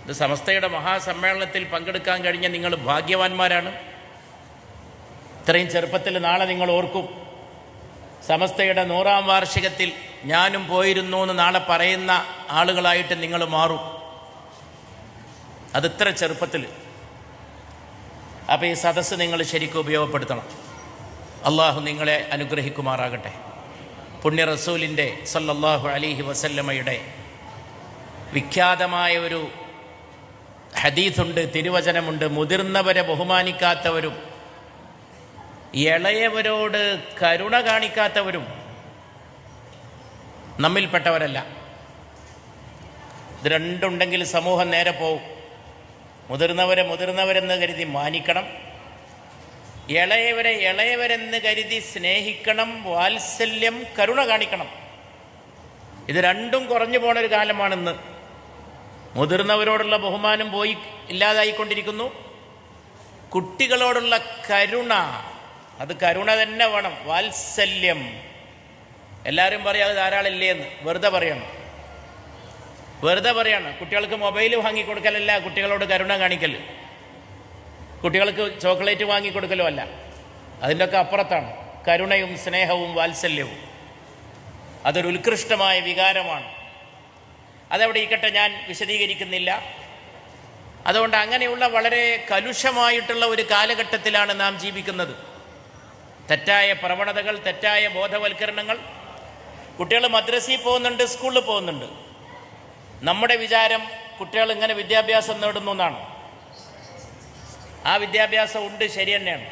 ഇത് സമസ്തയുടെ മഹാസമ്മേളനത്തിൽ പങ്കെടുക്കാൻ കഴിഞ്ഞ നിങ്ങൾ ഭാഗ്യവാന്മാരാണ്. ഇത്രയും ചെറുപ്പത്തിൽ നാളെ നിങ്ങൾ ഓർക്കും, സമസ്തയുടെ 100ാം വാർഷികത്തിൽ ഞാനും പോയിരുന്നു എന്ന് നാളെ പറയുന്ന ആളുകളായിട്ട് നിങ്ങൾ മാറും. അതിത്ര ചെറുപ്പത്തിൽ. അപ്പോൾ ഈ സദസ്സ് നിങ്ങൾ ശരിക്കും ഉപയോഗപ്പെടുത്തണം. അള്ളാഹു നിങ്ങളെ അനുഗ്രഹിക്കുമാറാകട്ടെ. പുണ്യ റസൂലിൻ്റെ സല്ലല്ലാഹു അലൈഹി വസല്ലമയുടെ വിഖ്യാതമായ ഒരു ഹദീസുണ്ട്, തിരുവചനമുണ്ട്. മുതിർന്നവരെ ബഹുമാനിക്കാത്തവരും ഇളയവരോട് കരുണ കാണിക്കാത്തവരും നമ്മിൽപ്പെട്ടവരല്ല. ഇത് രണ്ടുണ്ടെങ്കിൽ സമൂഹം നേരെ പോവും. മുതിർന്നവരെന്ന് കരുതി മാനിക്കണം, ഇളയവരെന്ന് കരുതി സ്നേഹിക്കണം, വാത്സല്യം, കരുണ കാണിക്കണം. ഇത് രണ്ടും കുറഞ്ഞു പോണ ഒരു കാലമാണിന്ന്. മുതിർന്നവരോടുള്ള ബഹുമാനം ഇല്ലാതായിക്കൊണ്ടിരിക്കുന്നു. കുട്ടികളോടുള്ള കരുണ, അത് കരുണ തന്നെ വേണം. വാത്സല്യം, എല്ലാവരും പറയാം അത് ധാരാളമില്ലേ എന്ന്. വെറുതെ പറയണം. കുട്ടികൾക്ക് മൊബൈൽ വാങ്ങിക്കൊടുക്കലല്ല കുട്ടികളോട് കരുണ കാണിക്കൽ. കുട്ടികൾക്ക് ചോക്ലേറ്റ് വാങ്ങിക്കൊടുക്കലോ അല്ല. അതിൻ്റെ ഒക്കെ അപ്പുറത്താണ് കരുണയും സ്നേഹവും വാത്സല്യവും. അതൊരു ഉത്കൃഷ്ടമായ വികാരമാണ്. അതവിടെ ഇരിക്കട്ടെ, ഞാൻ വിശദീകരിക്കുന്നില്ല. അതുകൊണ്ട് അങ്ങനെയുള്ള വളരെ കലുഷമായിട്ടുള്ള ഒരു കാലഘട്ടത്തിലാണ് നാം ജീവിക്കുന്നത്. തെറ്റായ പ്രവണതകൾ, തെറ്റായ ബോധവൽക്കരണങ്ങൾ. കുട്ടികൾ മദ്രസയിൽ പോകുന്നുണ്ട്, സ്കൂളിൽ പോകുന്നുണ്ട്. നമ്മുടെ വിചാരം കുട്ടികൾ ഇങ്ങനെ വിദ്യാഭ്യാസം നേടുന്നു എന്നാണ്. ആ വിദ്യാഭ്യാസം ഉണ്ട്, ശരി തന്നെയാണ്.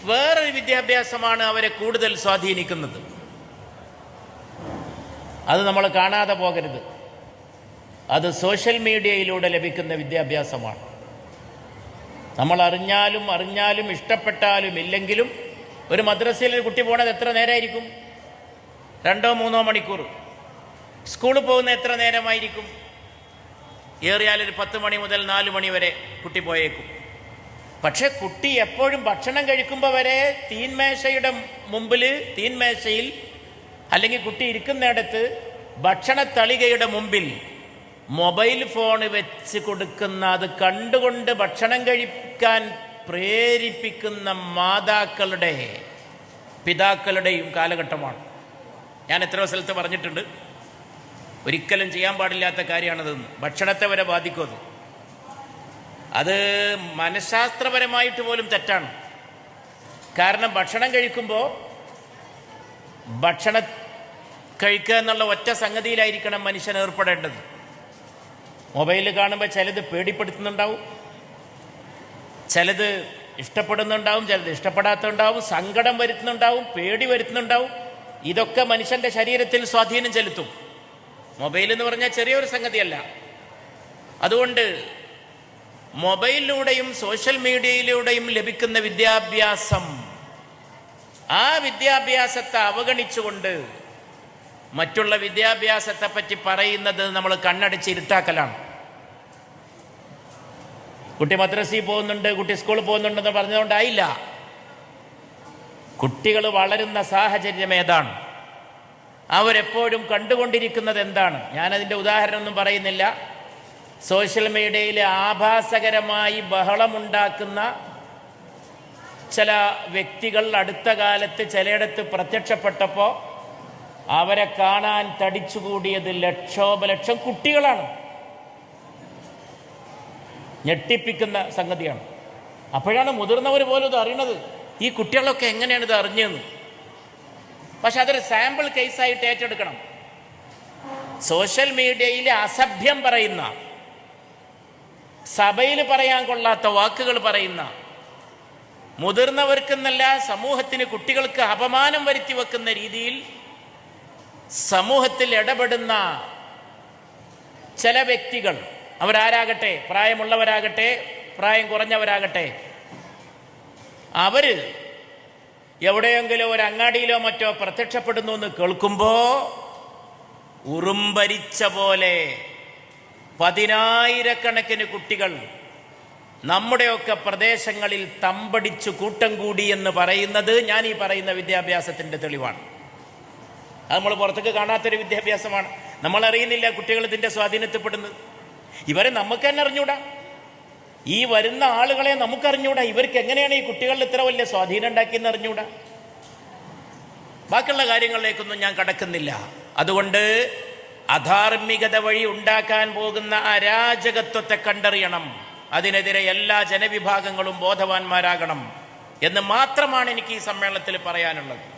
വേറൊരു വിദ്യാഭ്യാസമാണ് അവരെ കൂടുതൽ സ്വാധീനിക്കുന്നത്. അത് നമ്മൾ കാണാതെ പോകരുത്. അത് സോഷ്യൽ മീഡിയയിലൂടെ ലഭിക്കുന്ന വിദ്യാഭ്യാസമാണ്. നമ്മൾ അറിഞ്ഞാലും ഇഷ്ടപ്പെട്ടാലും ഇല്ലെങ്കിലും ഒരു മദ്രസയിൽ ഒരു കുട്ടി പോണത് എത്ര നേരമായിരിക്കും? 2-3 മണിക്കൂർ. സ്കൂളിൽ പോകുന്ന എത്ര നേരമായിരിക്കും? ഏറിയാലൊരു 10 മണി മുതൽ 4 മണി വരെ കുട്ടി പോയേക്കും. പക്ഷെ കുട്ടി എപ്പോഴും ഭക്ഷണം കഴിക്കുമ്പോൾ വരെ തീൻമേശയിൽ അല്ലെങ്കിൽ കുട്ടി ഇരിക്കുന്നിടത്ത് ഭക്ഷണത്തളികയുടെ മുമ്പിൽ മൊബൈൽ ഫോൺ വെച്ച് കൊടുക്കുന്ന, അത് കണ്ടുകൊണ്ട് ഭക്ഷണം കഴിക്കാൻ പ്രേരിപ്പിക്കുന്ന പിതാക്കളുടെയും കാലഘട്ടമാണ്. ഞാൻ എത്രയോ സ്ഥലത്ത് പറഞ്ഞിട്ടുണ്ട്, ഒരിക്കലും ചെയ്യാൻ പാടില്ലാത്ത കാര്യമാണതെന്ന്. ഭക്ഷണത്തെ വരെ ബാധിക്കും. അത് മനഃശാസ്ത്രപരമായിട്ട് പോലും തെറ്റാണ്. കാരണം ഭക്ഷണം കഴിക്കുമ്പോൾ ഭക്ഷണം കഴിക്കുക എന്നുള്ള ഒറ്റ സംഗതിയിലായിരിക്കണം മനുഷ്യൻ ഏർപ്പെടേണ്ടത്. മൊബൈൽ കാണുമ്പോൾ ചിലത് പേടിപ്പെടുത്തുന്നുണ്ടാവും, ചിലത് ഇഷ്ടപ്പെടുന്നുണ്ടാവും, ചിലത് ഇഷ്ടപ്പെടാത്തുണ്ടാവും, സങ്കടം വരുത്തുന്നുണ്ടാവും, പേടി വരുത്തുന്നുണ്ടാവും. ഇതൊക്കെ മനുഷ്യൻ്റെ ശരീരത്തിൽ സ്വാധീനം ചെലുത്തും. മൊബൈൽ എന്ന് പറഞ്ഞാൽ ചെറിയൊരു സംഗതിയല്ല. അതുകൊണ്ട് മൊബൈലിലൂടെയും സോഷ്യൽ മീഡിയയിലൂടെയും ലഭിക്കുന്ന വിദ്യാഭ്യാസം, ആ വിദ്യാഭ്യാസത്തെ അവഗണിച്ചുകൊണ്ട് മറ്റുള്ള വിദ്യാഭ്യാസത്തെ പറ്റി പറയുന്നത് നമ്മൾ കണ്ണടച്ച് ഇരുട്ടാക്കലാണ്. കുട്ടി മദ്രസയിൽ പോകുന്നുണ്ട്, കുട്ടി സ്കൂളിൽ പോകുന്നുണ്ടെന്ന് പറഞ്ഞതുകൊണ്ടായില്ല. കുട്ടികൾ വളരുന്ന സാഹചര്യം ഏതാണ്, അവരെപ്പോഴും കണ്ടുകൊണ്ടിരിക്കുന്നത് എന്താണ്? ഞാനതിൻ്റെ ഉദാഹരണമൊന്നും പറയുന്നില്ല. സോഷ്യൽ മീഡിയയിൽ ആഭാസകരമായി ബഹളമുണ്ടാക്കുന്ന ചില വ്യക്തികൾ അടുത്ത കാലത്ത് ചിലയിടത്ത് പ്രത്യക്ഷപ്പെട്ടപ്പോൾ അവരെ കാണാൻ തടിച്ചുകൂടിയത് ലക്ഷോപലക്ഷം കുട്ടികളാണ്. ഞെട്ടിപ്പിക്കുന്ന സംഗതിയാണ്. അപ്പോഴാണ് മുതിർന്നവർ പോലും ഇത് അറിയണത്. ഈ കുട്ടികളൊക്കെ എങ്ങനെയാണ് ഇത് അറിഞ്ഞതെന്ന്. പക്ഷെ അതൊരു സാമ്പിൾ കേസായിട്ട് ഏറ്റെടുക്കണം. സോഷ്യൽ മീഡിയയിൽ അസഭ്യം പറയുന്ന, സഭയിൽ പറയാൻ കൊള്ളാത്ത വാക്കുകൾ പറയുന്ന, മുതിർന്നവർക്കെന്നല്ല സമൂഹത്തിന്, കുട്ടികൾക്ക് അപമാനം വരുത്തി വെക്കുന്ന രീതിയിൽ സമൂഹത്തിൽ ഇടപെടുന്ന ചില വ്യക്തികൾ, അവരാരാകട്ടെ, പ്രായമുള്ളവരാകട്ടെ പ്രായം കുറഞ്ഞവരാകട്ടെ, അവര് എവിടെയെങ്കിലും ഒരു അങ്ങാടിയിലോ മറ്റോ പ്രത്യക്ഷപ്പെടുന്നു എന്ന് കേൾക്കുമ്പോൾ ഉറുമ്പരിച്ച പോലെ 10,000-കണക്കിന് കുട്ടികൾ നമ്മുടെയൊക്കെ പ്രദേശങ്ങളിൽ തമ്പടിച്ചു കൂട്ടം കൂടി എന്ന് പറയുന്നത് ഞാൻ ഈ പറയുന്ന വിദ്യാഭ്യാസത്തിൻ്റെ തെളിവാണ്. അത് നമ്മൾ പുറത്തേക്ക് കാണാത്തൊരു വിദ്യാഭ്യാസമാണ്. നമ്മളറിയുന്നില്ല കുട്ടികൾ ഇതിൻ്റെ സ്വാധീനത്തിൽപ്പെടുന്നത്. ഇവരെ നമുക്ക് തന്നെ അറിഞ്ഞൂടാ, ഈ വരുന്ന ആളുകളെ നമുക്കറിഞ്ഞൂടാ. ഇവർക്ക് എങ്ങനെയാണ് ഈ കുട്ടികളിൽ ഇത്ര വലിയ സ്വാധീനം ഉണ്ടാക്കിയെന്ന് അറിഞ്ഞൂടാ. ബാക്കിയുള്ള കാര്യങ്ങളിലേക്കൊന്നും ഞാൻ കടക്കുന്നില്ല. അതുകൊണ്ട് അധാർമികത വഴി ഉണ്ടാക്കാൻ പോകുന്ന അരാജകത്വത്തെ കണ്ടറിയണം. അതിനെതിരെ എല്ലാ ജനവിഭാഗങ്ങളും ബോധവാന്മാരാകണം എന്ന് മാത്രമാണ് എനിക്ക് ഈ സമ്മേളനത്തിൽ പറയാനുള്ളത്.